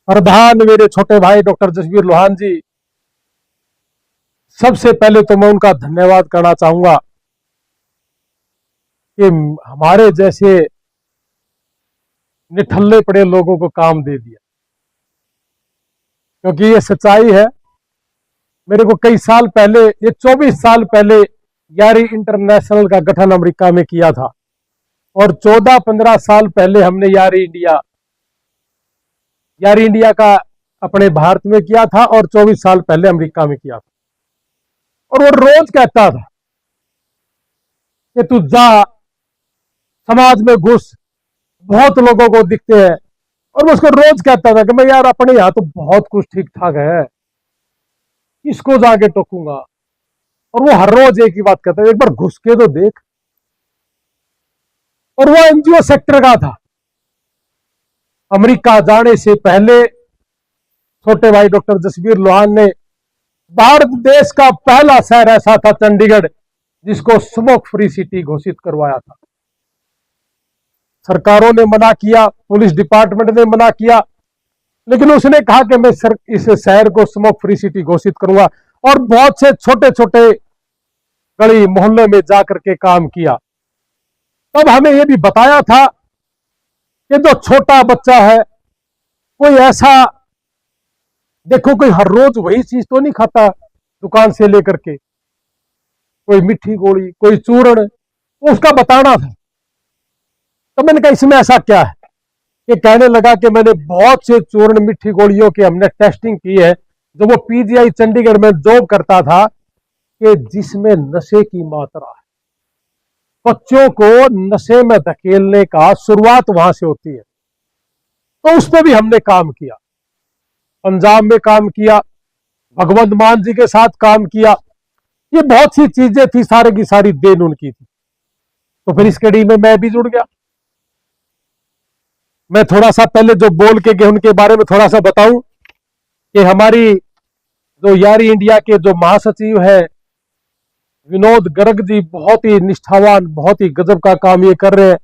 प्रधान मेरे छोटे भाई डॉक्टर जसबीर लोहान जी, सबसे पहले तो मैं उनका धन्यवाद करना चाहूंगा कि हमारे जैसे निठल्ले पड़े लोगों को काम दे दिया, क्योंकि ये सच्चाई है। मेरे को कई साल पहले, ये 24 साल पहले यारी इंटरनेशनल का गठन अमेरिका में किया था और 14-15 साल पहले हमने यारी इंडिया का अपने भारत में किया था और 24 साल पहले अमेरिका में किया था। और वो रोज कहता था कि तू जा, समाज में घुस, बहुत लोगों को दिखते हैं। और मैं उसको रोज कहता था कि मैं यार अपने यहाँ तो बहुत कुछ ठीक ठाक है, इसको जाके टोकूंगा। और वो हर रोज एक ही बात कहता है, एक बार घुस के तो देख। और वो एनजीओ सेक्टर का था। अमेरिका जाने से पहले छोटे भाई डॉक्टर जसबीर लोहान ने भारत देश का पहला शहर ऐसा था चंडीगढ़, जिसको स्मोक फ्री सिटी घोषित करवाया था। सरकारों ने मना किया, पुलिस डिपार्टमेंट ने मना किया, लेकिन उसने कहा कि मैं इस शहर को स्मोक फ्री सिटी घोषित करूंगा। और बहुत से छोटे छोटे गली मोहल्ले में जाकर के काम किया। तब हमें यह भी बताया था कि जो छोटा बच्चा है, कोई ऐसा देखो, कोई हर रोज वही चीज तो नहीं खाता दुकान से लेकर के, कोई मिठी गोली, कोई चूर्ण, तो उसका बताना था। तो मैंने कहा इसमें ऐसा क्या है? ये कहने लगा कि मैंने बहुत से चूर्ण मिठी गोलियों की हमने टेस्टिंग की है, जो वो पीजीआई चंडीगढ़ में जॉब करता था, कि जिसमें नशे की मात्रा है। बच्चों को नशे में धकेलने का शुरुआत वहां से होती है। तो उस पर भी हमने काम किया, पंजाब में काम किया, भगवंत मान जी के साथ काम किया। ये बहुत सी चीजें थी, सारे की सारी देन उनकी थी। तो फिर इस कड़ी में मैं भी जुड़ गया। मैं थोड़ा सा पहले जो बोल के गए उनके बारे में थोड़ा सा बताऊं कि हमारी जो यारी इंडिया के जो महासचिव है विनोद गर्ग जी, बहुत ही निष्ठावान, बहुत ही गजब का काम ये कर रहे हैं।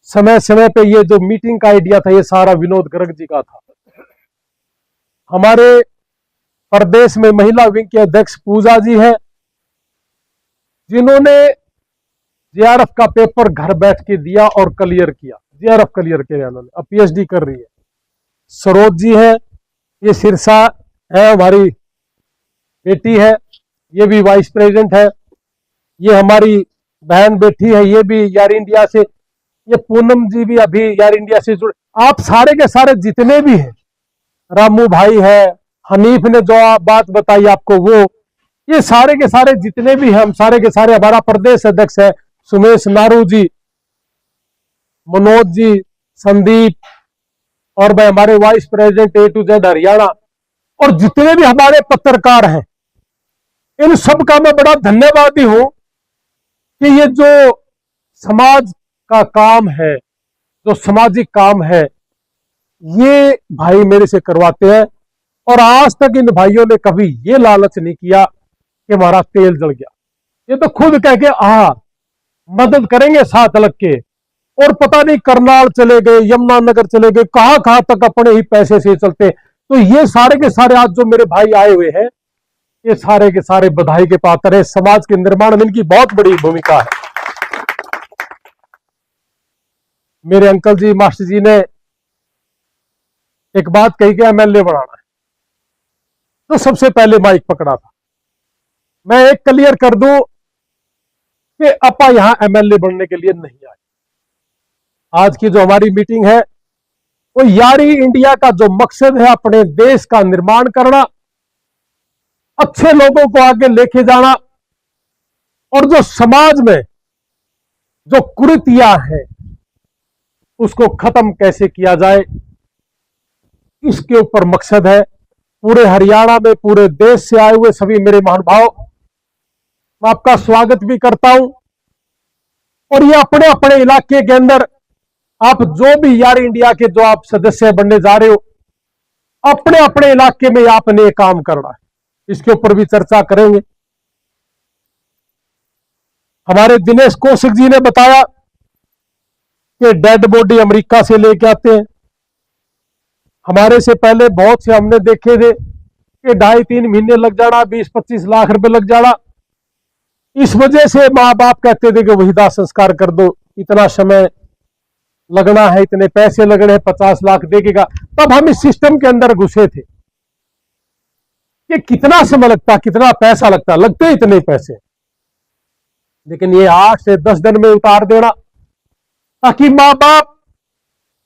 समय समय पे ये जो मीटिंग का आइडिया था, ये सारा विनोद गर्ग जी का था। हमारे प्रदेश में महिला विंग के अध्यक्ष पूजा जी है, जिन्होंने जेआरएफ का पेपर घर बैठ के दिया और क्लियर किया। जेआरएफ क्लियर किया उन्होंने, अब पीएचडी कर रही है। सरोज जी है, ये सिरसा है, हमारी बेटी है, ये भी वाइस प्रेसिडेंट है। ये हमारी बहन बेटी है, ये भी यार इंडिया से। ये पूनम जी भी अभी यार इंडिया से जुड़े। आप सारे के सारे जितने भी हैं, रामू भाई है, हनीफ ने जो बात बताई आपको वो, ये सारे के सारे जितने भी हैं, हम सारे के सारे, हमारा प्रदेश अध्यक्ष है सुमेश नारू जी, मनोज जी, संदीप, और भाई हमारे vice president A to Z Haryana, और जितने भी हमारे पत्रकार हैं, इन सब का मैं बड़ा धन्यवादी हूं कि ये जो समाज का काम है, जो सामाजिक काम है, ये भाई मेरे से करवाते हैं। और आज तक इन भाइयों ने कभी ये लालच नहीं किया कि हमारा तेल जल गया। ये तो खुद कह के मदद करेंगे साथ लग के। और पता नहीं करनाल चले गए, यमुनानगर चले गए, कहां कहां तक अपने ही पैसे से चलते। तो ये सारे के सारे आज जो मेरे भाई आए हुए हैं, ये सारे के सारे बधाई के पात्र है। समाज के निर्माण में इनकी बहुत बड़ी भूमिका है। मेरे अंकल जी, मास्टर जी ने एक बात कही कि एमएलए बनाना है, तो सबसे पहले माइक पकड़ा था। मैं एक क्लियर कर दूं कि अपा यहां एमएलए बनने के लिए नहीं आए। आज की जो हमारी मीटिंग है, वो यारी इंडिया का जो मकसद है, अपने देश का निर्माण करना, अच्छे लोगों को आगे लेके जाना, और जो समाज में जो कुरीतियां हैं उसको खत्म कैसे किया जाए, इसके ऊपर मकसद है। पूरे हरियाणा में, पूरे देश से आए हुए सभी मेरे महानुभाव, मैं आपका स्वागत भी करता हूं। और ये अपने अपने इलाके के अंदर आप जो भी यार इंडिया के जो आप सदस्य बनने जा रहे हो, अपने अपने इलाके में आपने ये काम करना है। इसके ऊपर भी चर्चा करेंगे। हमारे दिनेश कौशिक जी ने बताया कि डेड बॉडी अमेरिका से लेके आते हैं। हमारे से पहले बहुत से हमने देखे थे कि 2.5-3 महीने लग जाना, 20-25 लाख रुपए लग जाना। इस वजह से माँ बाप कहते थे कि वही दाह संस्कार कर दो, इतना समय लगना है, इतने पैसे लगने हैं, 50 लाख देगा। तब हम इस सिस्टम के अंदर घुसे थे कि कितना समय लगता, कितना पैसा लगता, लगते इतने पैसे, लेकिन ये 8 से 10 दिन में उतार देना, ताकि माँ बाप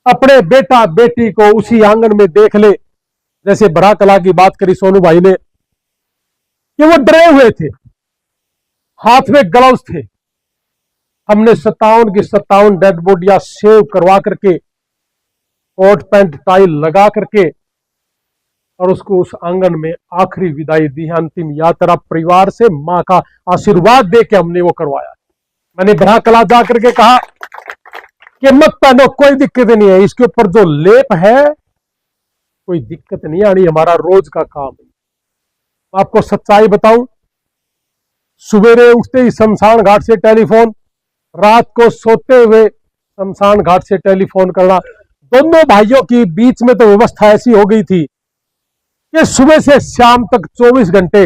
अपने बेटा बेटी को उसी आंगन में देख ले। जैसे बड़ा कला की बात करी सोनू भाई ने कि वो डरे हुए थे, हाथ में ग्लव्स थे। हमने 57 की 57 डेड बॉडियां सेव करवा करके, कोट पैंट टाई लगा करके, और उसको उस आंगन में आखिरी विदाई दी है, अंतिम यात्रा परिवार से मां का आशीर्वाद दे के हमने वो करवाया। मैंने बड़ा कला जा करके कहा कि मत पहनो, कोई दिक्कत नहीं है, इसके ऊपर जो लेप है कोई दिक्कत नहीं आनी, हमारा रोज का काम है। आपको सच्चाई बताऊं, सवेरे उठते ही शमशान घाट से टेलीफोन, रात को सोते हुए शमशान घाट से टेलीफोन करना। दोनों भाइयों की बीच में तो व्यवस्था ऐसी हो गई थी कि सुबह से शाम तक 24 घंटे।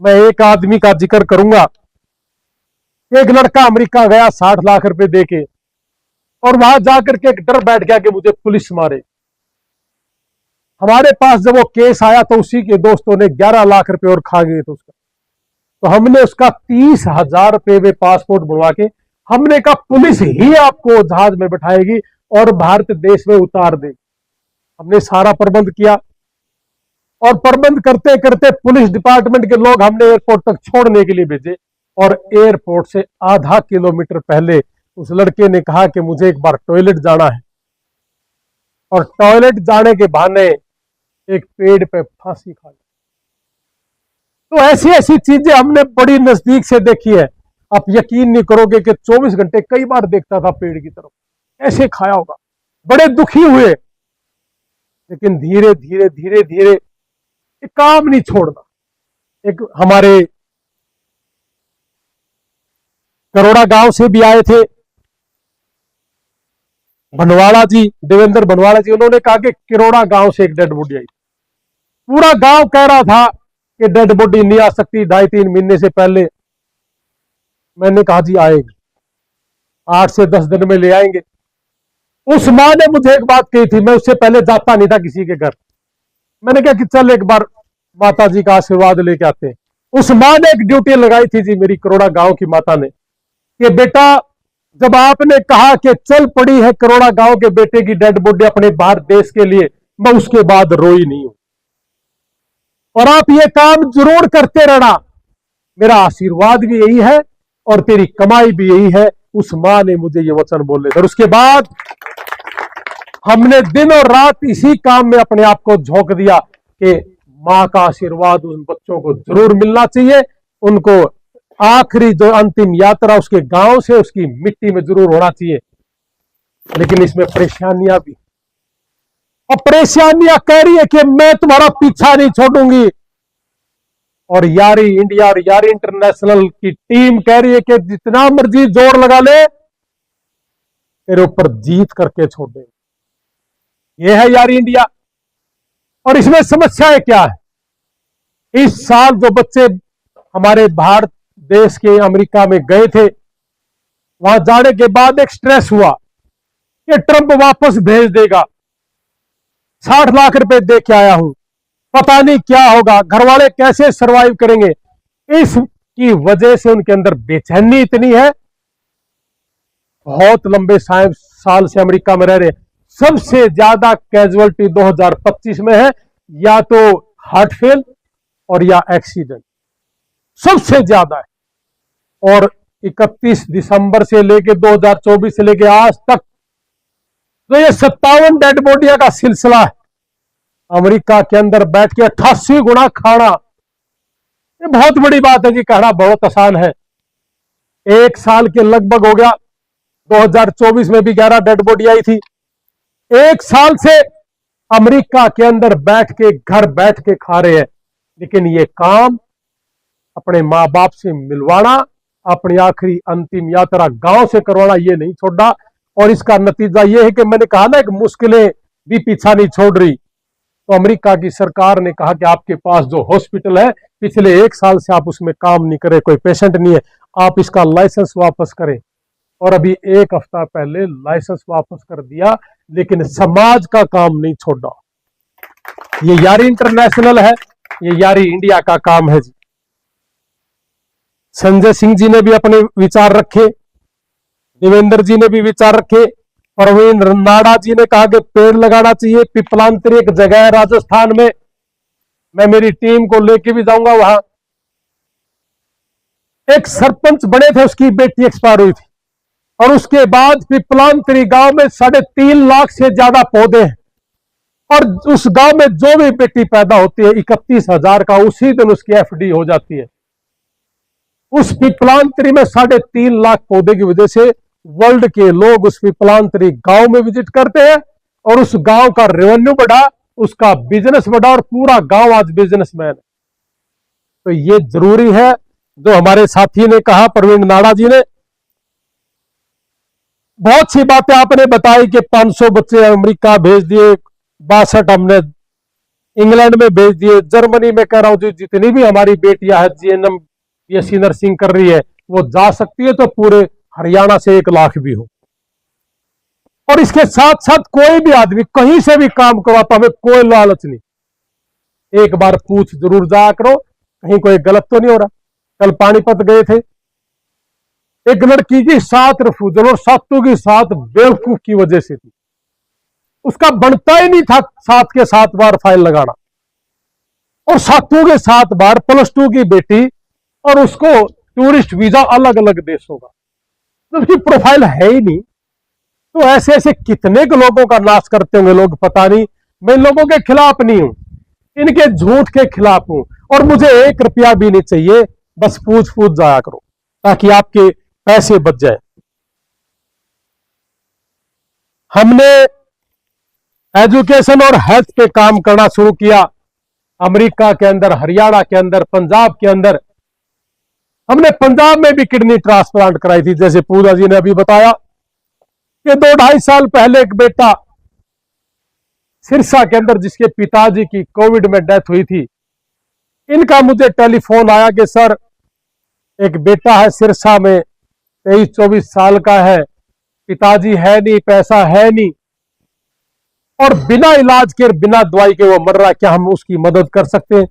मैं एक आदमी का जिक्र करूंगा, एक लड़का अमेरिका गया 60 लाख रुपए देके, और वहां जाकर के एक डर बैठ गया कि मुझे पुलिस मारे। हमारे पास जब वो केस आया तो उसी के दोस्तों ने 11 लाख रुपए और खा गए थे उसका। तो हमने उसका 30,000 रुपए में पासपोर्ट बनवा के, हमने कहा पुलिस ही आपको जहाज में बैठाएगी और भारत देश में उतार देगी। हमने सारा प्रबंध किया, और प्रबंध करते करते पुलिस डिपार्टमेंट के लोग हमने एयरपोर्ट तक छोड़ने के लिए भेजे, और एयरपोर्ट से आधा किलोमीटर पहले उस लड़के ने कहा कि मुझे एक बार टॉयलेट जाना है, और टॉयलेट जाने के बहाने एक पेड़ पे फांसी खा ली। तो ऐसी ऐसी चीजें हमने बड़ी नजदीक से देखी है। आप यकीन नहीं करोगे कि 24 घंटे कई बार देखता था पेड़ की तरफ, ऐसे खाया होगा, बड़े दुखी हुए। लेकिन धीरे धीरे धीरे धीरे एक काम नहीं छोड़ना। एक हमारे करोड़ा गांव से भी आए थे बनवाड़ा जी, देवेंद्र बनवाड़ा जी, उन्होंने कहा कि किरोड़ा गांव से एक डेड बॉडी आई। पूरा गांव कह रहा था कि डेड बॉडी नहीं आ सकती 2.5-3 महीने से पहले। मैंने कहा जी आएगी, 8 से 10 दिन में ले आएंगे। उस मां ने मुझे एक बात कही थी, मैं उससे पहले जाता नहीं था किसी के घर। मैंने कहा कि चल एक बार माता जी का आशीर्वाद लेके आते हैं। उस मां ने एक ड्यूटी लगाई थी जी, मेरी करोड़ा गांव की माता ने, कि बेटा जब आपने कहा कि चल पड़ी है करोड़ा गांव के बेटे की डेड बॉडी अपने भारत देश के लिए, मैं उसके बाद रोई नहीं हूं, और आप ये काम जरूर करते रहना, मेरा आशीर्वाद भी यही है और तेरी कमाई भी यही है। उस मां ने मुझे ये वचन बोले थे, और उसके बाद हमने दिन और रात इसी काम में अपने आप को झोंक दिया कि मां का आशीर्वाद उन बच्चों को जरूर मिलना चाहिए, उनको आखिरी जो अंतिम यात्रा उसके गांव से उसकी मिट्टी में जरूर होना चाहिए। लेकिन इसमें परेशानियां भी, और परेशानियां कह रही है कि मैं तुम्हारा पीछा नहीं छोड़ूंगी, और यारी इंडिया और यारी इंटरनेशनल की टीम कह रही है कि जितना मर्जी जोर लगा ले तेरे ऊपर जीत करके छोड़ दे। यह है यारी इंडिया। और इसमें समस्याएं क्या है? इस साल जो बच्चे हमारे भारत देश के अमेरिका में गए थे, वहां जाने के बाद एक स्ट्रेस हुआ कि ट्रंप वापस भेज देगा, 60 लाख रुपए दे के आया हूं, पता नहीं क्या होगा, घर वाले कैसे सरवाइव करेंगे। इसकी वजह से उनके अंदर बेचैनी इतनी है। बहुत लंबे साल से अमेरिका में रह रहे, सबसे ज्यादा कैजुअलिटी 2025 में है, या तो हार्ट फेल और या एक्सीडेंट, सबसे ज्यादा है। और 31 दिसंबर से लेके 2024 से लेके आज तक तो ये 57 डेड बॉडियां का सिलसिला है। अमेरिका के अंदर बैठ के 88 गुना खाना, ये बहुत बड़ी बात है जी, कहना बहुत आसान है। 1 साल के लगभग हो गया, 2024 में भी 11 डेड बॉडी आई थी। 1 साल से अमेरिका के अंदर बैठ के, घर बैठ के खा रहे हैं। लेकिन ये काम अपने मां बाप से मिलवाना, अपनी आखिरी अंतिम यात्रा गांव से करवाना, ये नहीं छोड़ा। और इसका नतीजा ये है कि मैंने कहा ना, एक मुश्किलें भी पीछा नहीं छोड़ रही। तो अमेरिका की सरकार ने कहा कि आपके पास जो हॉस्पिटल है पिछले 1 साल से आप उसमें काम नहीं करे, कोई पेशेंट नहीं है, आप इसका लाइसेंस वापस करें। और अभी 1 हफ्ता पहले लाइसेंस वापस कर दिया, लेकिन समाज का काम नहीं छोड़ा। ये यारी इंटरनेशनल है, ये यारी इंडिया का काम है जी। संजय सिंह जी ने भी अपने विचार रखे, देवेंद्र जी ने भी विचार रखे, प्रवीण नाड़ा जी ने कहा कि पेड़ लगाना चाहिए। पिपलांतरी एक जगह है राजस्थान में, मैं मेरी टीम को लेके भी जाऊंगा वहां। एक सरपंच बने थे, उसकी बेटी एक्सपायर हुई थी, और उसके बाद पिपलांतरी गांव में 3.5 लाख से ज्यादा पौधे हैं। और उस गांव में जो भी बेटी पैदा होती है 31,000 का उसी दिन उसकी एफडी हो जाती है। उस पिपलांतरी में 3.5 लाख पौधे की वजह से वर्ल्ड के लोग उस पिपलांतरी गांव में विजिट करते हैं, और उस गांव का रेवेन्यू बढ़ा, उसका बिजनेस बढ़ा, और पूरा गांव आज बिजनेसमैन है। तो ये जरूरी है जो हमारे साथी ने कहा, प्रवीण नाड़ा जी ने। बहुत सी बातें आपने बताई कि 500 बच्चे अमेरिका भेज दिए, 62 हमने इंग्लैंड में भेज दिए, जर्मनी में कह रहा हूं जितनी भी हमारी बेटियां है जीएनएम बीएससी नर्सिंग कर रही है वो जा सकती है, तो पूरे हरियाणा से 1 लाख भी हो। और इसके साथ साथ कोई भी आदमी कहीं से भी काम करवाता, हमें कोई लालच नहीं। एक बार पूछ जरूर जाया करो कहीं कोई गलत तो नहीं हो रहा। कल पानीपत गए थे, एक लड़की की 7 रिफ्यूजल और 7 की 7 बेवकूफ की वजह से थी। उसका बनता ही नहीं था 7 के 7 बार फाइल लगाना, और 7 के 7 बार +2 की बेटी, और उसको टूरिस्ट वीजा अलग अलग देशों का, तो उसकी प्रोफाइल है ही नहीं। तो ऐसे ऐसे कितने लोगों का नाश करते होंगे लोग, पता नहीं। मैं इन लोगों के खिलाफ नहीं हूं, इनके झूठ के खिलाफ हूं, और मुझे 1 रुपया भी नहीं चाहिए, बस पूछ पूछ जाया करो ताकि आपके पैसे बच जाए। हमने एजुकेशन और हेल्थ पे काम करना शुरू किया, अमेरिका के अंदर, हरियाणा के अंदर, पंजाब के अंदर। हमने पंजाब में भी किडनी ट्रांसप्लांट कराई थी, जैसे पूजा जी ने अभी बताया कि 2-2.5 साल पहले एक बेटा सिरसा के अंदर जिसके पिताजी की कोविड में डेथ हुई थी, इनका मुझे टेलीफोन आया कि सर एक बेटा है सिरसा में, 23-24 साल का है, पिताजी है नहीं, पैसा है नहीं, और बिना इलाज के, बिना दवाई के वो मर रहा है, क्या हम उसकी मदद कर सकते हैं?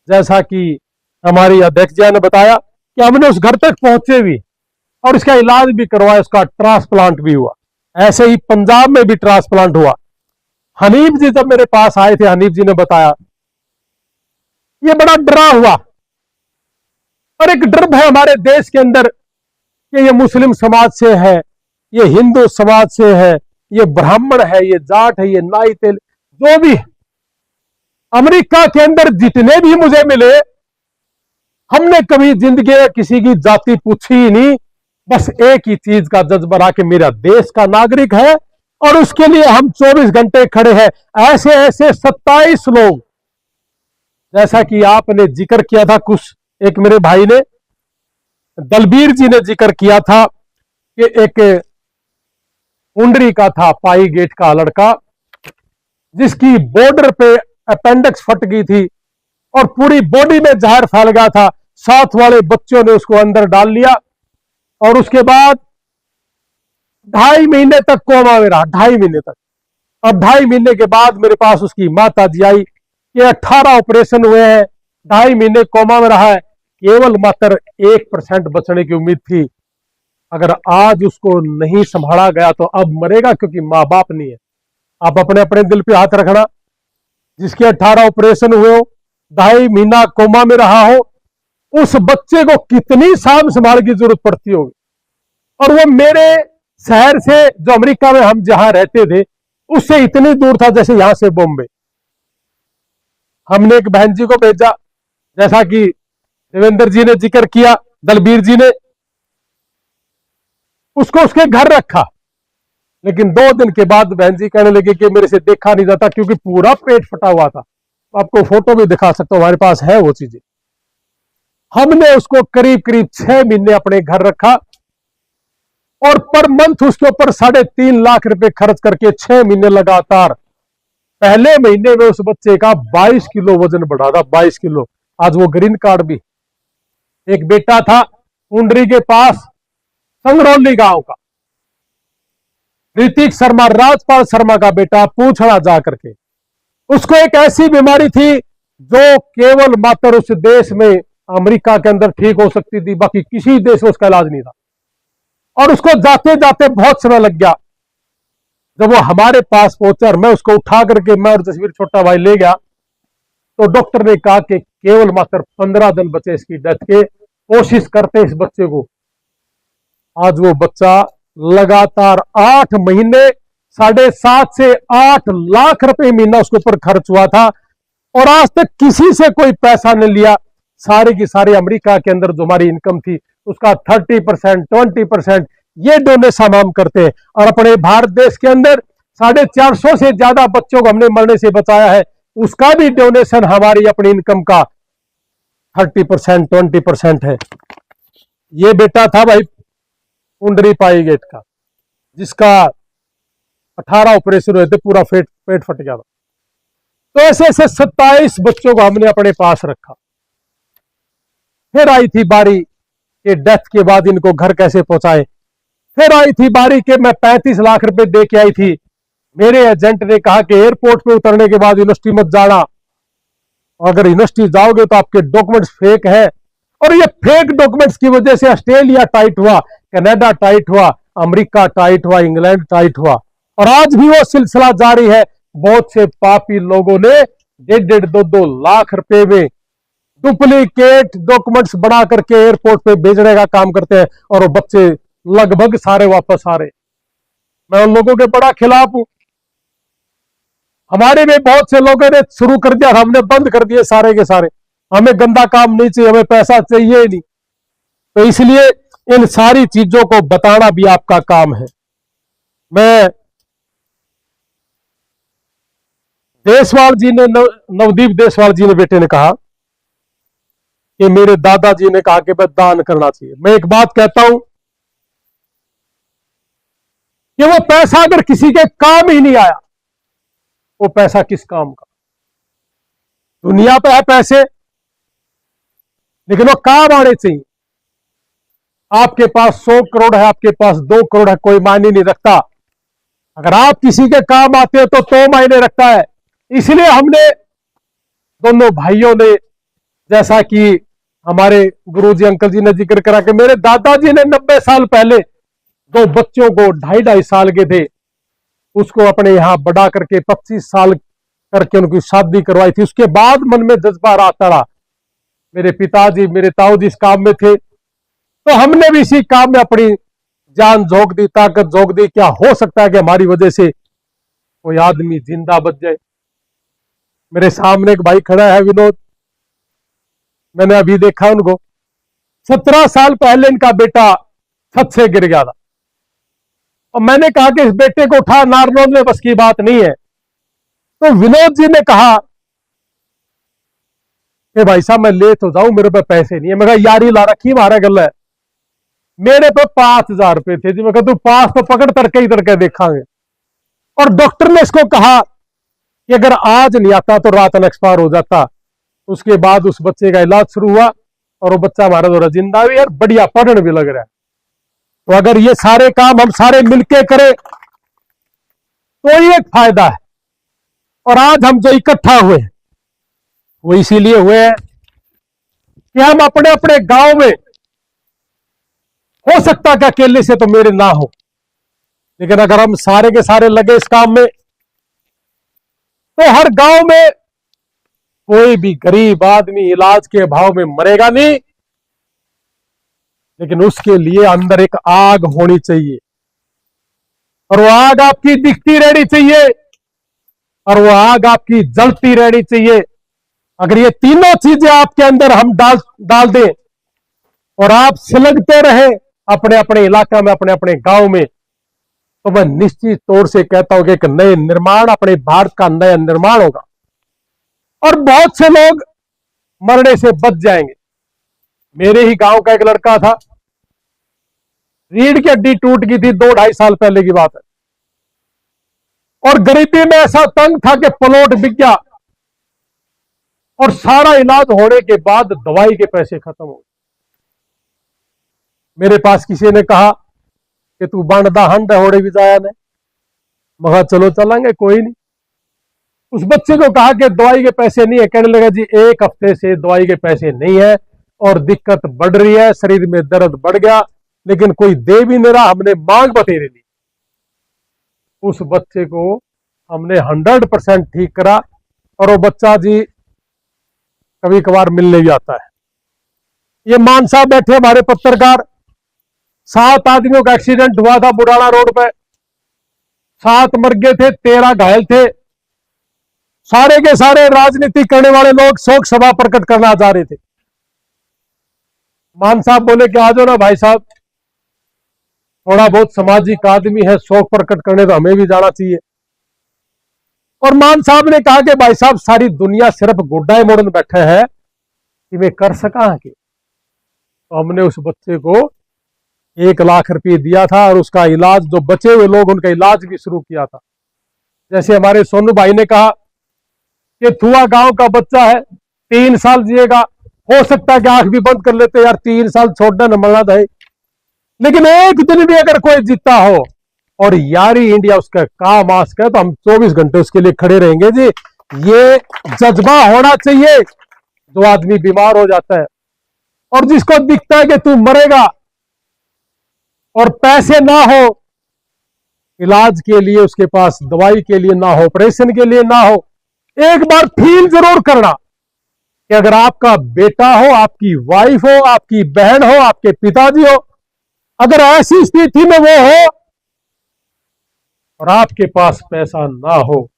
जैसा कि हमारी अध्यक्ष जी ने बताया कि हमने उस घर तक पहुंचे भी और इसका इलाज भी करवाया, उसका ट्रांसप्लांट भी हुआ। ऐसे ही पंजाब में भी ट्रांसप्लांट हुआ। हनीफ जी जब मेरे पास आए थे, हनीफ जी ने बताया ये बड़ा डरा हुआ, और एक डर है हमारे देश के अंदर कि ये मुस्लिम समाज से है, ये हिंदू समाज से है, ये ब्राह्मण है, ये जाट है, ये नाई तेल, जो भी। अमेरिका के अंदर जितने भी मुझे मिले, हमने कभी जिंदगी में किसी की जाति पूछी ही नहीं, बस एक ही चीज का जज्बा रहा कि मेरा देश का नागरिक है, और उसके लिए हम 24 घंटे खड़े हैं। ऐसे ऐसे 27 लोग, जैसा कि आपने जिक्र किया था, कुछ एक मेरे भाई ने, दलबीर जी ने जिक्र किया था कि एक उंडरी का था, पाई गेट का लड़का, जिसकी बॉर्डर पे अपेंडिक्स फट गई थी और पूरी बॉडी में जहर फैल गया था। साथ वाले बच्चों ने उसको अंदर डाल लिया, और उसके बाद 2.5 महीने तक कोमा में रहा, 2.5 महीने तक। अब 2.5 महीने के बाद मेरे पास उसकी माता जी आई कि 18 ऑपरेशन हुए हैं, 2.5 महीने कोमा में रहा है, केवल मात्र 1% बचने की उम्मीद थी। अगर आज उसको नहीं संभाला गया तो अब मरेगा, क्योंकि माँ बाप नहीं है। आप अपने अपने दिल पे हाथ रखना, जिसके 18 ऑपरेशन हुए हो, 2.5 महीना कोमा में रहा हो, उस बच्चे को कितनी साम संभाल की जरूरत पड़ती होगी। और वो मेरे शहर से, जो अमेरिका में हम जहां रहते थे, उससे इतनी दूर था जैसे यहां से बॉम्बे। हमने एक बहन जी को भेजा, जैसा कि देवेंद्र जी ने जिक्र किया, दलबीर जी ने, उसको उसके घर रखा। लेकिन 2 दिन के बाद बहन जी कहने लगे कि मेरे से देखा नहीं जाता, क्योंकि पूरा पेट फटा हुआ था। आपको फोटो भी दिखा सकता हूं, हमारे पास है वो चीजें। हमने उसको करीब करीब 6 महीने अपने घर रखा, और पर मंथ उसके ऊपर 3.5 लाख रुपए खर्च करके 6 महीने लगातार पहले महीने में उस बच्चे का 22 किलो वजन बढ़ा था, 22 किलो। आज वो ग्रीन कार्ड भी। एक बेटा था कुंडरी के पास, संगरौली गांव का, ऋतिक शर्मा, राजपाल शर्मा का बेटा, पूछना जा करके। उसको एक ऐसी बीमारी थी जो केवल मात्र उस देश में, अमेरिका के अंदर ठीक हो सकती थी, बाकी किसी देश में उसका इलाज नहीं था। और उसको जाते जाते बहुत समय लग गया। जब वो हमारे पास पहुंचा और मैं उसको उठा करके, मैं और जसवीर छोटा भाई ले गया, तो डॉक्टर ने कहा कि केवल मात्र 15 दिन बचे इसकी डेथ के, कोशिश करते इस बच्चे को। आज वो बच्चा लगातार 8 महीने 7.5 से 8 लाख रुपए महीना उसके ऊपर खर्च हुआ था, और आज तक किसी से कोई पैसा नहीं लिया। सारी की सारी अमेरिका के अंदर जो हमारी इनकम थी उसका 30%, 20% ये डोनेशन हम करते हैं। और अपने भारत देश के अंदर 450 से ज्यादा बच्चों को हमने मरने से बचाया है, उसका भी डोनेशन हमारी अपनी इनकम का 30%, 20% है। ये बेटा था भाई कुंडरी पाई गेट का, जिसका 18 ऑपरेशन हुए थे, पूरा पेट फट गया था। तो ऐसे ऐसे 27 बच्चों को हमने अपने पास रखा। फिर आई थी बारी के डेथ के बाद इनको घर कैसे पहुंचाए। फिर आई थी बारी के मैं 35 लाख रुपए दे के आई थी। मेरे एजेंट ने कहा कि एयरपोर्ट पे उतरने के बाद यूनिवर्सिटी मत जाना, अगर यूनिवर्सिटी जाओगे तो आपके डॉक्यूमेंट्स फेक है। और ये फेक डॉक्यूमेंट्स की वजह से ऑस्ट्रेलिया टाइट हुआ, कनाडा टाइट हुआ, अमेरिका टाइट हुआ, इंग्लैंड टाइट हुआ, और आज भी वो सिलसिला जारी है। बहुत से पापी लोगों ने 1.5, 2 लाख रुपए में डुप्लीकेट डॉक्यूमेंट्स बना करके एयरपोर्ट पे भेजने का काम करते हैं, और वो बच्चे लगभग सारे वापस आ रहे। मैं उन लोगों के बड़ा खिलाफ हूं। हमारे में बहुत से लोगों ने शुरू कर दिया, हमने बंद कर दिए सारे के सारे। हमें गंदा काम नहीं चाहिए, हमें पैसा चाहिए ही नहीं। तो इसलिए इन सारी चीजों को बताना भी आपका काम है। मैं देसवाल जी ने, नवदीप देसवाल जी ने बेटे ने कहा कि मेरे दादाजी ने कहा कि मैं दान करना चाहिए। मैं एक बात कहता हूं कि वो पैसा अगर किसी के काम ही नहीं आया, वो पैसा किस काम का। दुनिया पे है पैसे, लेकिन वो काम आने चाहिए। आपके पास 100 करोड़ है, आपके पास 2 करोड़ है, कोई मायने नहीं रखता। अगर आप किसी के काम आते हो तो मायने रखता है। इसलिए हमने दोनों भाइयों ने, जैसा कि हमारे गुरुजी अंकल जी ने जिक्र करा कि मेरे दादाजी ने 90 साल पहले 2 बच्चों को 2.5 साल के थे, उसको अपने यहां बढ़ा करके 25 साल करके उनकी शादी करवाई थी। उसके बाद मन में जज्बा आता रहा। मेरे पिताजी, मेरे ताऊ जी इस काम में थे, तो हमने भी इसी काम में अपनी जान झोंक दी, ताकत झोंक दी। क्या हो सकता है कि हमारी वजह से कोई आदमी जिंदा बच जाए। मेरे सामने एक भाई खड़ा है, विनोद, मैंने अभी देखा उनको। 17 साल पहले इनका बेटा छत से गिर गया था, और मैंने कहा कि इस बेटे को उठा, नारनौल में बस की बात नहीं है। तो विनोद जी ने कहा कि भाई साहब मैं ले तो जाऊं, मेरे पे पैसे नहीं है। मैं कहा यारी ला रखी हमारा गल है, मेरे पे 5,000 रुपए थे जी। मैं कहा तू पास तो पकड़, तड़के ही तड़के देखांगे। और डॉक्टर ने इसको कहा कि अगर आज नहीं आता तो रात में एक्सपायर हो जाता। उसके बाद उस बच्चे का इलाज शुरू हुआ, और वो बच्चा हमारा द्वारा जिंदा भी है, बढ़िया पढ़ने भी लग रहा है। तो अगर ये सारे काम हम सारे मिलके करें तो ये एक फायदा है। और आज हम जो इकट्ठा हुए वो इसीलिए हुए हैं कि हम अपने अपने गांव में, हो सकता कि अकेले से तो मेरे ना हो, लेकिन अगर हम सारे के सारे लगे इस काम में, तो हर गांव में कोई भी गरीब आदमी इलाज के अभाव में मरेगा नहीं। लेकिन उसके लिए अंदर एक आग होनी चाहिए, और वो आग आपकी दिखती रहनी चाहिए, और वो आग आपकी जलती रहनी चाहिए। अगर ये तीनों चीजें आपके अंदर हम डाल दें, और आप सिलगते रहे अपने अपने इलाका में, अपने अपने गांव में, तो मैं निश्चित तौर से कहता हूं कि एक नए निर्माण, अपने भारत का नया निर्माण होगा, और बहुत से लोग मरने से बच जाएंगे। मेरे ही गांव का एक लड़का था, रीढ़ की हड्डी टूट गई थी, 2-2.5 साल पहले की बात है। और गरीबी में ऐसा तंग था कि प्लॉट बिक गया और सारा इलाज होने के बाद दवाई के पैसे खत्म हो गए। मेरे पास किसी ने कहा कि तू बांधदा हंड होड़े भी जाया ने, मगा चलो चलेंगे कोई नहीं। उस बच्चे को कहा कि दवाई के पैसे नहीं है, कहने लगा जी 1 हफ्ते से दवाई के पैसे नहीं है और दिक्कत बढ़ रही है, शरीर में दर्द बढ़ गया, लेकिन कोई दे भी नहीं रहा, हमने मांग बतेरे ली। उस बच्चे को हमने 100% ठीक करा और वो बच्चा जी कभी कभार मिलने भी आता है। ये मान साहब बैठे हमारे पत्रकार, 7 आदमियों का एक्सीडेंट हुआ था बुढ़ाना रोड पे, 7 मर गए थे, 13 घायल थे। सारे के सारे राजनीति करने वाले लोग शोक सभा प्रकट करना चाह रहे थे। मान साहब बोले कि आ जाओ ना भाई साहब, थोड़ा बहुत सामाजिक आदमी है, शोक प्रकट करने तो हमें भी जाना चाहिए। और मान साहब ने कहा कि भाई साहब सारी दुनिया सिर्फ गुड्डाए मोड़न बैठे है कि मैं कर सका कि। तो हमने उस बच्चे को 1 लाख रुपए दिया था और उसका इलाज, जो बचे हुए लोग उनका इलाज भी शुरू किया था। जैसे हमारे सोनू भाई ने कहा कि थुआ गांव का बच्चा है, 3 साल जिएगा, हो सकता है कि आंख भी बंद कर लेते यार, 3 साल छोड़ना न मरना था, लेकिन एक दिन भी अगर कोई जीता हो और यारी इंडिया उसका काम आ सके तो हम 24 घंटे उसके लिए खड़े रहेंगे जी। ये जज्बा होना चाहिए। जो आदमी बीमार हो जाता है और जिसको दिखता है कि तू मरेगा और पैसे ना हो इलाज के लिए, उसके पास दवाई के लिए ना हो, ऑपरेशन के लिए ना हो, एक बार फील जरूर करना कि अगर आपका बेटा हो, आपकी वाइफ हो, आपकी बहन हो, आपके पिताजी हो, अगर ऐसी स्थिति में वो हो और आपके पास पैसा ना हो,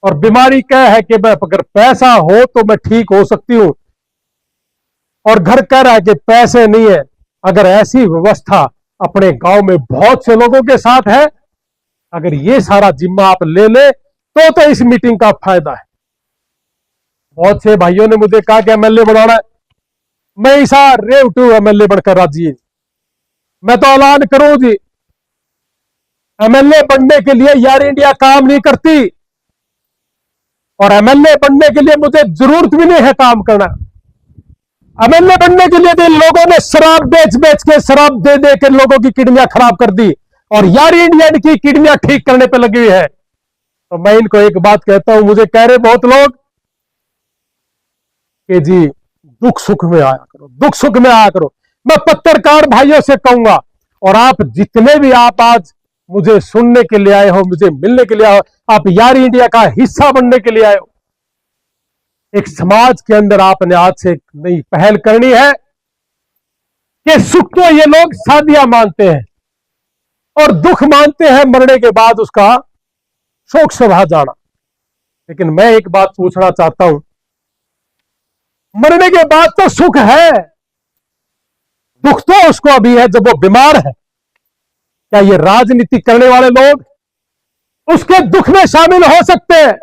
और बीमारी क्या है कि अगर पैसा हो तो मैं ठीक हो सकती हूं, और घर कह रहा है कि पैसे नहीं है, अगर ऐसी व्यवस्था अपने गांव में बहुत से लोगों के साथ है, अगर ये सारा जिम्मा आप ले ले तो इस मीटिंग का फायदा है। बहुत से भाइयों ने मुझे कहा कि एमएलए बनाना है, मैं इसा रेव टू एमएलए बनकर राजी, मैं तो ऐलान करूं जी, एमएलए बनने के लिए यार इंडिया काम नहीं करती और एमएलए बनने के लिए मुझे जरूरत भी नहीं है काम करना। एमएलए बनने के लिए तो लोगों ने शराब बेच बेच के, शराब दे दे के लोगों की किडनियां खराब कर दी और यार इंडिया की किडनियां ठीक करने पे लगी हुई है। तो मैं इनको एक बात कहता हूं, मुझे कह रहे बहुत लोग कि जी दुख सुख में आया करो, दुख सुख में आया करो। मैं पत्रकार भाइयों से कहूंगा, और आप जितने भी आप आज मुझे सुनने के लिए आए हो, मुझे मिलने के लिए आए हो, आप यार इंडिया का हिस्सा बनने के लिए आए हो, एक समाज के अंदर आपने आज से एक नई पहल करनी है कि सुख तो ये लोग शादियां मानते हैं और दुख मानते हैं मरने के बाद उसका शोक सभा जाना। लेकिन मैं एक बात पूछना चाहता हूं, मरने के बाद तो सुख है, दुख तो उसको अभी है जब वो बीमार है। क्या ये राजनीति करने वाले लोग उसके दुख में शामिल हो सकते हैं?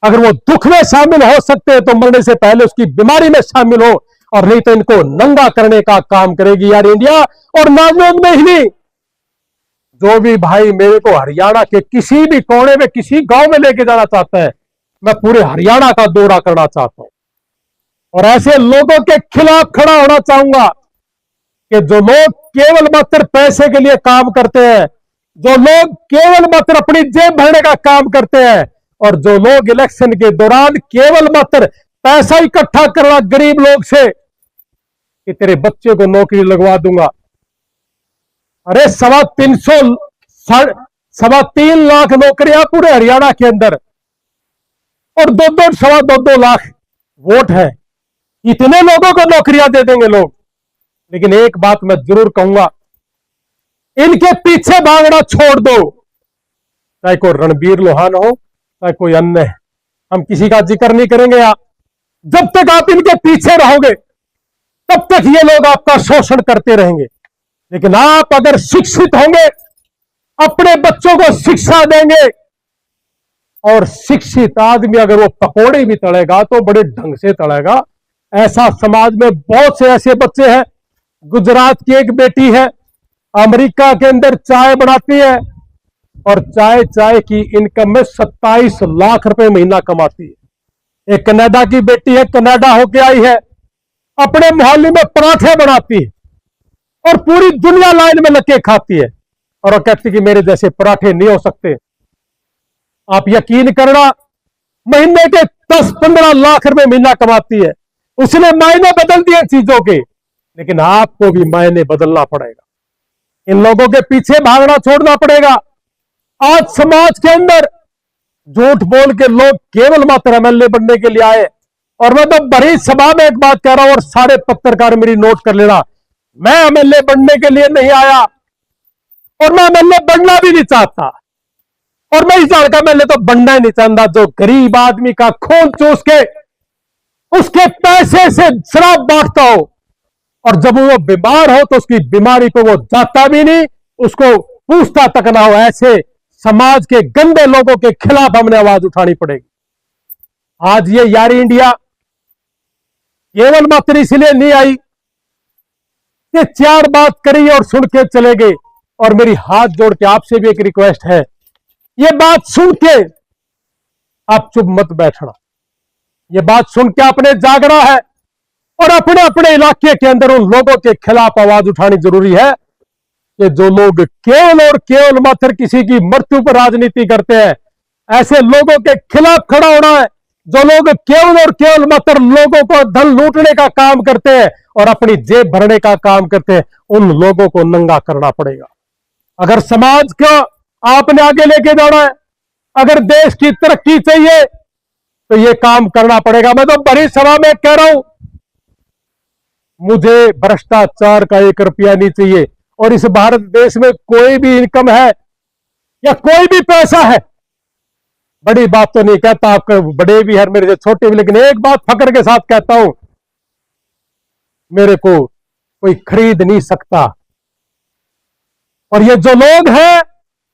अगर वो दुख में शामिल हो सकते हैं तो मरने से पहले उसकी बीमारी में शामिल हो, और नहीं तो इनको नंगा करने का काम करेगी यार इंडिया। और नाजोग में ही नहीं, जो भी भाई मेरे को हरियाणा के किसी भी कोने में किसी गांव में लेके जाना चाहता है, मैं पूरे हरियाणा का दौरा करना चाहता हूं और ऐसे लोगों के खिलाफ खड़ा होना चाहूंगा कि जो लोग केवल मात्र पैसे के लिए काम करते हैं, जो लोग केवल मात्र अपनी जेब भरने का काम करते हैं, और जो लोग इलेक्शन के दौरान केवल मात्र पैसा इकट्ठा करना गरीब लोग से कि तेरे बच्चे को नौकरी लगवा दूंगा। अरे 3.5 लाख नौकरियां पूरे हरियाणा के अंदर और 2.5 लाख वोट है, इतने लोगों को नौकरियां दे देंगे लोग। लेकिन एक बात मैं जरूर कहूंगा, इनके पीछे भागना छोड़ दो, चाहे कोई रणबीर लोहान हो चाहे कोई अन्य है, हम किसी का जिक्र नहीं करेंगे। जब तक आप इनके पीछे रहोगे तब तक ये लोग आपका शोषण करते रहेंगे। लेकिन आप अगर शिक्षित होंगे, अपने बच्चों को शिक्षा देंगे, और शिक्षित आदमी अगर वो पकौड़े भी तड़ेगा तो बड़े ढंग से तड़ेगा। ऐसा समाज में बहुत से ऐसे बच्चे हैं। गुजरात की एक बेटी है, अमेरिका के अंदर चाय बनाती है, और चाय चाय की इनकम में 27 लाख रुपए महीना कमाती है। एक कनाडा की बेटी है, कनाडा होके आई है, अपने मोहल्ले में पराठे बनाती है और पूरी दुनिया लाइन में लग के खाती है, और वो कहती कि मेरे जैसे पराठे नहीं हो सकते। आप यकीन करना, महीने के 10-15 लाख रुपए महीना कमाती है। उसने मायने बदल दिए चीजों के, लेकिन आपको भी मायने बदलना पड़ेगा। इन लोगों के पीछे भागना छोड़ना पड़ेगा। आज समाज के अंदर झूठ बोल के लोग केवल मात्र एमएलए बनने के लिए आए, और मैं तो बड़ी सभा में एक बात कह रहा हूं और सारे पत्रकार मेरी नोट कर लेना, मैं एमएलए बनने के लिए नहीं आया और मैं एमएलए बनना भी नहीं चाहता, और मैं इस झाड़ का एमएलए तो बनना ही नहीं चाहता जो गरीब आदमी का खून चूस के उसके पैसे से शराब बांटता हो, और जब वो बीमार हो तो उसकी बीमारी को वो जाता भी नहीं, उसको पूछता तक ना हो। ऐसे समाज के गंदे लोगों के खिलाफ हमने आवाज उठानी पड़ेगी। आज ये यारी इंडिया केवल मात्र इसलिए नहीं आई कि चार बात करी और सुन के चले गए, और मेरी हाथ जोड़ के आपसे भी एक रिक्वेस्ट है, ये बात सुन के आप चुप मत बैठना। ये बात सुन के आपने जागना है और अपने अपने इलाके के अंदर उन लोगों के खिलाफ आवाज उठानी जरूरी है कि जो लोग केवल और केवल मात्र किसी की मृत्यु पर राजनीति करते हैं, ऐसे लोगों के खिलाफ खड़ा होना है। जो लोग केवल और केवल मात्र लोगों को धन लूटने का काम करते हैं और अपनी जेब भरने का काम करते हैं, उन लोगों को नंगा करना पड़ेगा। अगर समाज को आपने आगे लेके जाना है, अगर देश की तरक्की चाहिए, तो ये काम करना पड़ेगा। मैं तो बड़ी सभा में कह रहा हूं, मुझे भ्रष्टाचार का 1 रुपया नहीं चाहिए, और इस भारत देश में कोई भी इनकम है या कोई भी पैसा है, बड़ी बात तो नहीं कहता, आपके बड़े भी है मेरे से छोटे भी, लेकिन एक बात फक्र के साथ कहता हूं, मेरे को कोई खरीद नहीं सकता। और ये जो लोग हैं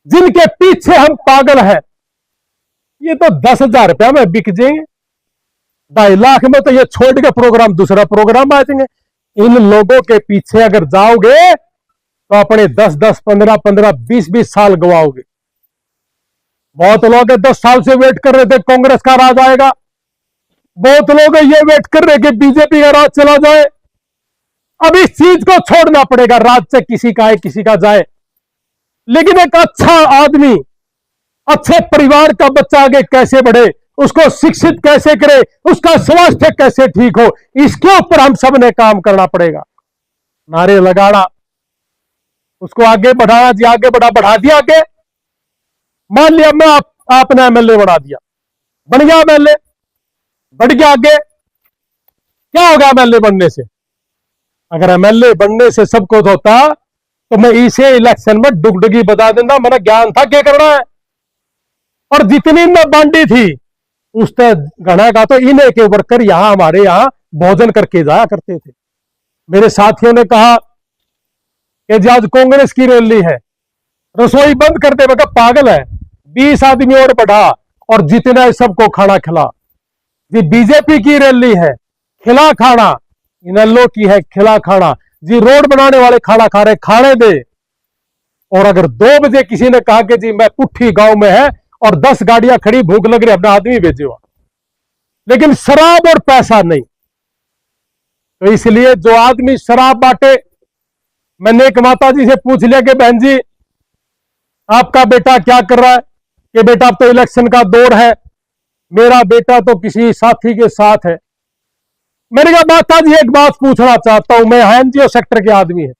जिनके पीछे हम पागल हैं, ये तो 10,000 रुपया में बिक जाएंगे, 2.5 लाख में तो ये छोड़ के प्रोग्राम दूसरा प्रोग्राम आ जाएंगे। इन लोगों के पीछे अगर जाओगे तो अपने 10-10, 15-15, 20-20 साल गवाओगे। बहुत लोग 10 साल से वेट कर रहे थे कांग्रेस का राज आएगा, बहुत लोग ये वेट कर रहे कि बीजेपी का राज चला जाए। अब इस चीज को छोड़ना पड़ेगा, राज से किसी का आए किसी का जाए, लेकिन एक अच्छा आदमी, अच्छे परिवार का बच्चा आगे कैसे बढ़े, उसको शिक्षित कैसे करे, उसका स्वास्थ्य कैसे ठीक हो, इसके ऊपर हम सब ने काम करना पड़ेगा। नारे लगाना, उसको आगे बढ़ाना, जी आगे बढ़ा दिया। आगे मान लिया मैं आपने एमएलए बना दिया, बन गया एमएलए, बढ़ गया आगे, क्या होगा एमएलए बनने से? अगर एमएलए बनने से सब कुछ होता तो मैं इसे इलेक्शन में डुगडुगी बता देता, मैंने ज्ञान था क्या करना है। और जितनी मैं बांटी थी उस घना का तो इन्हें के वर्कर यहां हमारे यहां भोजन करके जाया करते थे। मेरे साथियों ने कहा कि जी आज कांग्रेस की रैली है, रसोई बंद कर दे। मैं कहा पागल है, 20 आदमी और बढ़ा और जितना है सबको खाना खिला। जी बीजेपी की रैली है, खिला खाना, इनेलो की है खिला खाना। जी रोड बनाने वाले खाना खा रहे, खाने दे। और अगर 2 बजे किसी ने कहा कि जी मैं पुट्ठी गांव में है और 10 गाड़ियां खड़ी, भूख लग रही, अपना आदमी भेजो, लेकिन शराब और पैसा नहीं। तो इसलिए जो आदमी शराब बांटे, मैंने एक माता जी से पूछ लिया कि बहन जी आपका बेटा क्या कर रहा है, कि बेटा अब तो इलेक्शन का दौर है, मेरा बेटा तो किसी साथी के साथ है। मैंने कहा माता जी एक बात पूछना चाहता हूं, मैं एनजीओ सेक्टर के आदमी है,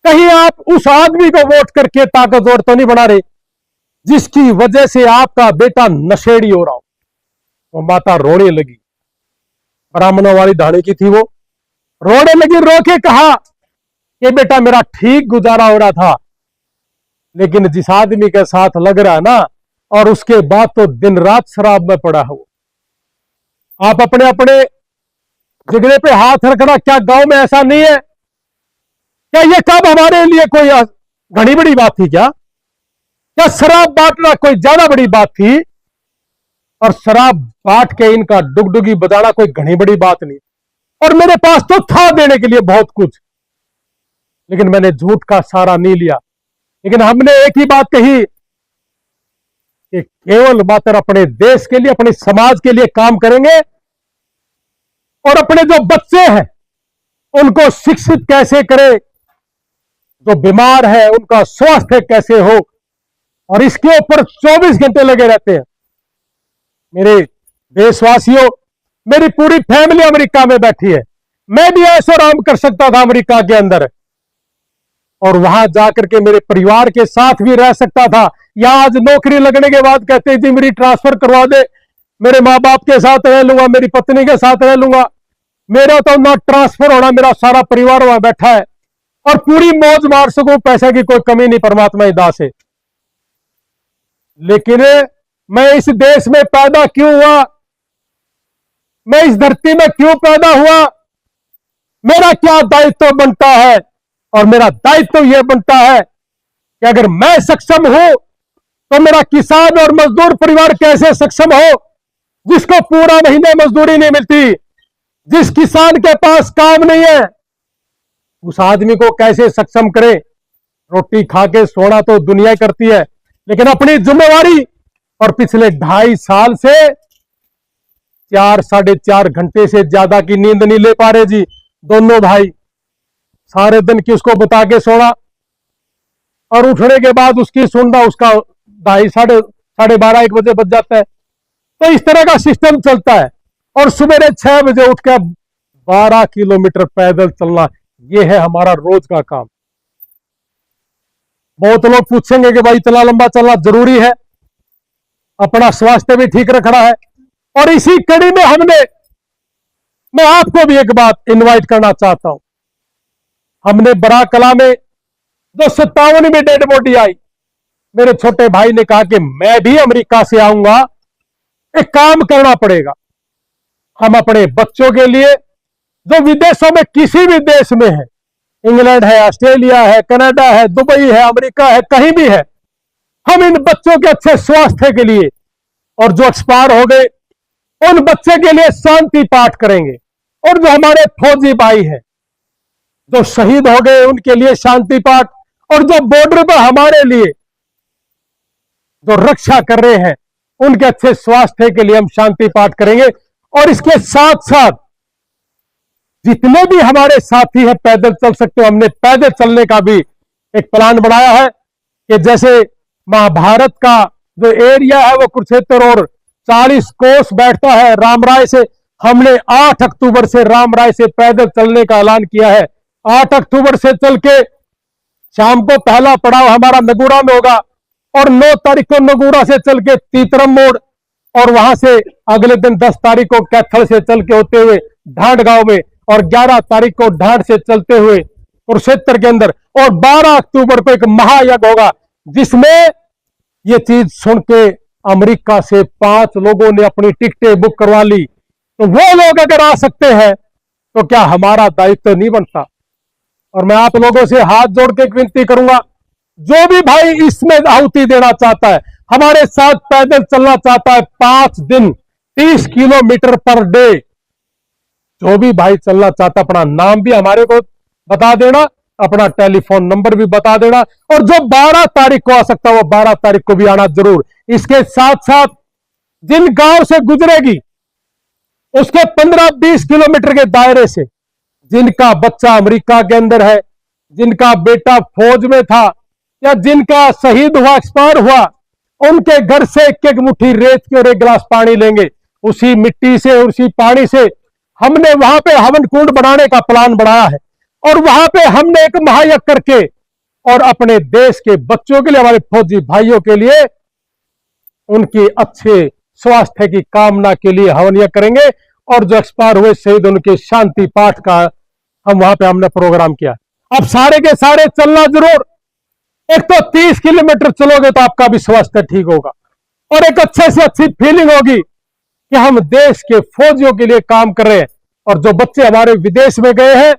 कहीं आप उस आदमी को वोट करके ताकतवर तो नहीं बना रहे जिसकी वजह से आपका बेटा नशेड़ी हो रहा हो? वो माता रोने लगी, ब्राह्मणों वाली धाड़ी की थी, वो रोने लगी, रो के कहा कि बेटा मेरा ठीक गुजारा हो रहा था, लेकिन जिस आदमी के साथ लग रहा है ना, और उसके बाद तो दिन रात शराब में पड़ा हो। आप अपने अपने जिगरे पे हाथ रखना, क्या गांव में ऐसा नहीं है? क्या ये कब हमारे लिए कोई घनी बड़ी बात थी? क्या शराब बांटना कोई ज्यादा बड़ी बात थी? और शराब बांट के इनका डुगडुगी बजाना कोई घनी बड़ी बात नहीं। और मेरे पास तो था देने के लिए बहुत कुछ, लेकिन मैंने झूठ का सहारा नहीं लिया। लेकिन हमने एक ही बात कही कि केवल मात्र अपने देश के लिए, अपने समाज के लिए काम करेंगे और अपने जो बच्चे हैं उनको शिक्षित कैसे करें, जो बीमार है उनका स्वास्थ्य कैसे हो, और इसके ऊपर 24 घंटे लगे रहते हैं। मेरे देशवासियों, मेरी पूरी फैमिली अमेरिका में बैठी है। मैं भी ऐसे आराम कर सकता था अमेरिका के अंदर, और वहां जाकर के मेरे परिवार के साथ भी रह सकता था। यहां आज नौकरी लगने के बाद कहते जी मेरी ट्रांसफर करवा दे, मेरे माँ बाप के साथ रह लूंगा, मेरी पत्नी के साथ रह लूंगा। मेरा तो ना ट्रांसफर होना, मेरा सारा परिवार वहां बैठा है और पूरी मौज मार सकूं, पैसे की कोई कमी नहीं, परमात्मा की दान से। लेकिन मैं इस देश में पैदा क्यों हुआ, मैं इस धरती में क्यों पैदा हुआ, मेरा क्या दायित्व बनता है? और मेरा दायित्व यह बनता है कि अगर मैं सक्षम हूं तो मेरा किसान और मजदूर परिवार कैसे सक्षम हो, जिसको पूरा महीने मजदूरी नहीं मिलती, जिस किसान के पास काम नहीं है, उस आदमी को कैसे सक्षम करे? रोटी खा के सोना तो दुनिया करती है, लेकिन अपनी जिम्मेवारी, और पिछले 2.5 साल से 4-4.5 घंटे से ज्यादा की नींद नहीं ले पा रहे जी दोनों भाई। सारे दिन की उसको बता के सोना और उठने के बाद उसकी सुनना, उसका 12:30-12:30-1 बजे बज जाता है। तो इस तरह का सिस्टम चलता है। और सुबह 6 बजे उठ कर 12 किलोमीटर पैदल चलना, यह है हमारा रोज का काम। बहुत लोग पूछेंगे कि भाई इतना लंबा चलना जरूरी है, अपना स्वास्थ्य भी ठीक रखना है। और इसी कड़ी में मैं आपको भी एक बात इनवाइट करना चाहता हूं। हमने बराकला में जो 57वीं डेड बॉडी आई, मेरे छोटे भाई ने कहा कि मैं भी अमेरिका से आऊंगा, एक काम करना पड़ेगा। हम अपने बच्चों के लिए जो विदेशों में किसी भी देश में है, इंग्लैंड है, ऑस्ट्रेलिया है, कनाडा है, दुबई है, अमेरिका है, कहीं भी है, हम इन बच्चों के अच्छे स्वास्थ्य के लिए और जो एक्सपायर हो गए उन बच्चे के लिए शांति पाठ करेंगे। और जो हमारे फौजी भाई हैं जो शहीद हो गए उनके लिए शांति पाठ, और जो बॉर्डर पर हमारे लिए जो रक्षा कर रहे हैं उनके अच्छे स्वास्थ्य के लिए हम शांति पाठ करेंगे। और इसके साथ साथ जितने भी हमारे साथी हैं पैदल चल सकते हो, हमने पैदल चलने का भी एक प्लान बनाया है कि जैसे महाभारत का जो एरिया है वो कुरुक्षेत्र और 40 कोस बैठता है रामराय से, हमने 8 अक्टूबर से रामराय से पैदल चलने का ऐलान किया है। 8 अक्टूबर से चल के शाम को पहला पड़ाव हमारा नगुरा में होगा, और 9 तारीख को नगुरा से चल के तीतरम मोड़, और वहां से अगले दिन 10 तारीख को कैथल से चल के होते हुए ढांड गांव में, और 11 तारीख को ढांड से चलते हुए कुरुक्षेत्र के अंदर, और 12 अक्टूबर को एक महायज्ञ होगा जिसमें ये चीज सुन के अमेरिका से 5 लोगों ने अपनी टिकटें बुक करवा ली। तो वो लोग अगर आ सकते हैं तो क्या हमारा दायित्व नहीं बनता? और मैं आप लोगों से हाथ जोड़ के विनती करूंगा, जो भी भाई इसमें आहुति देना चाहता है, हमारे साथ पैदल चलना चाहता है 5 दिन 30 किलोमीटर पर डे, जो भी भाई चलना चाहता, अपना नाम भी हमारे को बता देना, अपना टेलीफोन नंबर भी बता देना, और जो 12 तारीख को आ सकता है वो 12 तारीख को भी आना जरूर। इसके साथ साथ जिन गांव से गुजरेगी उसके 15-20 किलोमीटर के दायरे से जिनका बच्चा अमेरिका के अंदर है, जिनका बेटा फौज में था, या जिनका शहीद हुआ, एक्सपायर हुआ, उनके घर से एक मुट्ठी रेत की और एक गिलास पानी लेंगे। उसी मिट्टी से, उसी पानी से हमने वहां पे हवन कुंड बनाने का प्लान बनाया है, और वहां पे हमने एक महायज्ञ करके और अपने देश के बच्चों के लिए, हमारे फौजी भाइयों के लिए, उनके अच्छे स्वास्थ्य की कामना के लिए हवन यज्ञ करेंगे। और जो एक्सपायर हुए शहीद, उनके शांति पाठ का हम वहां पे हमने प्रोग्राम किया। अब सारे के सारे चलना जरूर। एक तो 30 किलोमीटर चलोगे तो आपका भी स्वास्थ्य ठीक होगा, और एक अच्छे से अच्छी फीलिंग होगी कि हम देश के फौजियों के लिए काम कर रहे हैं। और जो बच्चे हमारे विदेश में गए हैं,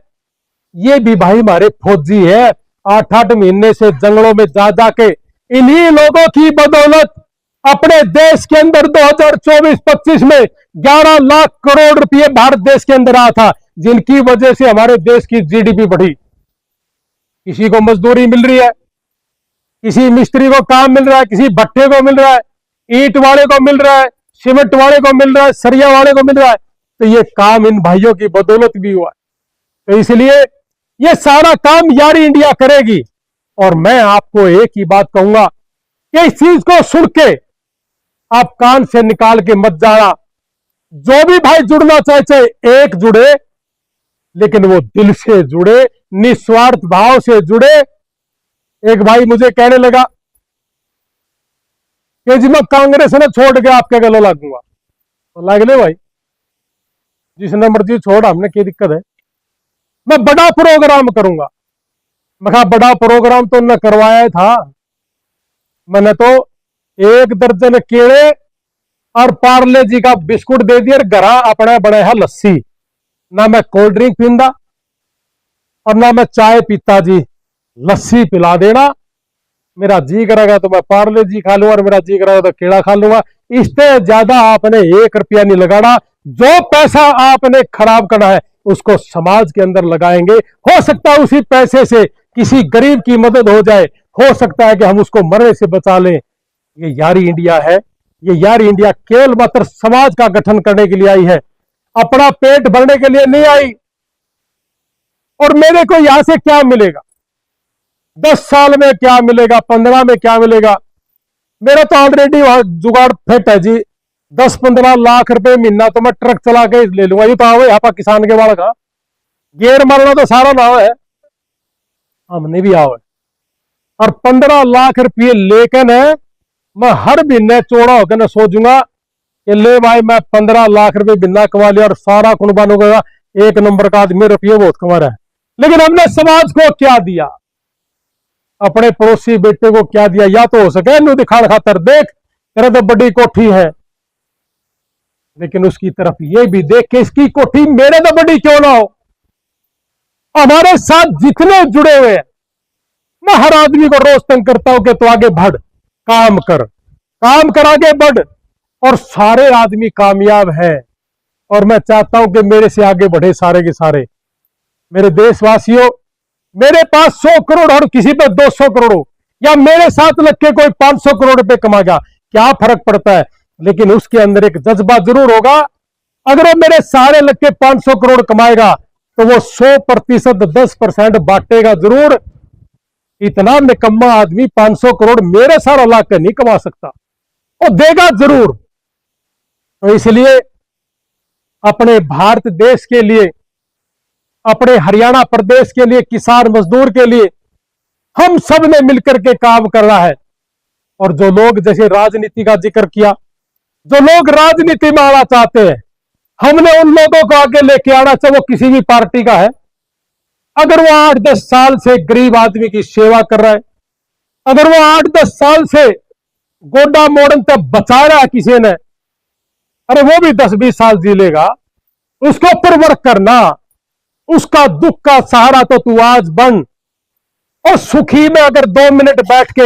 ये भी भाई हमारे फौजी है, 8-8 महीने से जंगलों में जा जाके इन्हीं लोगों की बदौलत अपने देश के अंदर 2024-25 में 11 लाख करोड़ रुपए भारत देश के अंदर आया था, जिनकी वजह से हमारे देश की जीडीपी बढ़ी। किसी को मजदूरी मिल रही है, किसी मिस्त्री को काम मिल रहा है, किसी भट्टे को मिल रहा है, ईंट वाले को मिल रहा है, सीमेंट वाले को मिल रहा है, सरिया वाले को मिल रहा है। तो ये काम इन भाइयों की बदौलत भी हुआ है। तो इसलिए ये सारा काम यारी इंडिया करेगी। और मैं आपको एक ही बात कहूंगा कि इस चीज को सुन के आप कान से निकाल के मत जाना। जो भी भाई जुड़ना चाहे एक जुड़े, लेकिन वो दिल से जुड़े, निस्वार्थ भाव से जुड़े। एक भाई मुझे कहने लगा कि जी मैं कांग्रेस ने छोड़ के आपके गले लगूंगा। तो लग ले भाई, जिसने मर्जी छोड़, हमने क्या दिक्कत है। मैं बड़ा प्रोग्राम करूंगा। मैं कहा बड़ा प्रोग्राम तो उन्होंने करवाया था, मैंने तो 1 दर्जन केले और पार्ले जी का बिस्कुट दे दिया, घरा अपना बनाया है लस्सी। ना मैं कोल्ड ड्रिंक पींदा और ना मैं चाय पीता जी, लस्सी पिला देना। मेरा जी करेगा तो मैं पार्ले जी खा लूंगा और मेरा जी करेगा तो केला खा लूंगा। इससे ज्यादा आपने 1 रुपया नहीं लगाना। जो पैसा आपने खराब करना है उसको समाज के अंदर लगाएंगे। हो सकता है उसी पैसे से किसी गरीब की मदद हो जाए, हो सकता है कि हम उसको मरने से बचा लें। ये यारी इंडिया है। ये यारी इंडिया केवल मात्र समाज का गठन करने के लिए आई है, अपना पेट भरने के लिए नहीं आई। और मेरे को यहां से क्या मिलेगा? 10 साल में क्या मिलेगा? 15 में क्या मिलेगा? मेरा तो ऑलरेडी जुगाड़ फिट है जी। 10-15 लाख रुपए महीना तो मैं ट्रक चला के ले लूंगा। ये तो आओ यहाँ पर किसान के वाला का गेर मारना तो सारा ना है, हमने भी आओ। और 15 लाख रुपये लेकर मैं हर महीने चौड़ा होकर न सोचूंगा कि ले भाई मैं 15 लाख रुपए महीना कमा लिया और सारा कुर्बान हो गया। 1 नंबर का आदमी, रुपये बहुत कमा रहा है। लेकिन हमने समाज को क्या दिया? अपने पड़ोसी बेटे को क्या दिया? या तो हो सके नु दिखाने खातर, देख तेरा तो बड़ी कोठी है, लेकिन उसकी तरफ ये भी देख के इसकी कोठी मेरे तो बड़ी क्यों ना हो। हमारे साथ जितने जुड़े हुए हैं, मैं हर आदमी को रोज तंग करता हूं कि तू आगे बढ़, काम कर, काम कर, आगे बढ़। और सारे आदमी कामयाब हैं और मैं चाहता हूं कि मेरे से आगे बढ़े सारे के सारे। मेरे देशवासियों, मेरे पास 100 करोड़ और किसी पे 200 करोड़ हो, या मेरे साथ लग के कोई 500 करोड़ रुपए कमाएगा, क्या फर्क पड़ता है? लेकिन उसके अंदर एक जज्बा जरूर होगा। अगर वो मेरे सारे लग के 500 करोड़ कमाएगा तो वो 100%, 10% बांटेगा जरूर। इतना निकम्मा आदमी 500 करोड़ मेरे सारा ला के नहीं कमा सकता, वो देगा जरूर। तो इसलिए अपने भारत देश के लिए, अपने हरियाणा प्रदेश के लिए, किसान मजदूर के लिए हम सब ने मिलकर के काम करना है। और जो लोग, जैसे राजनीति का जिक्र किया, जो लोग राजनीति में आना चाहते हैं, हमने उन लोगों को आगे लेके आना, चाहे वो किसी भी पार्टी का है। अगर वो 8-10 साल से गरीब आदमी की सेवा कर रहा है, अगर वो 8-10 साल से गोडा मोड़न तक बचा रहा है किसी ने, अरे वो भी 10-20 साल जी लेगा। उसके ऊपर वर्क करना, उसका दुख का सहारा तो तू आज बन। और सुखी में अगर 2 मिनट बैठ के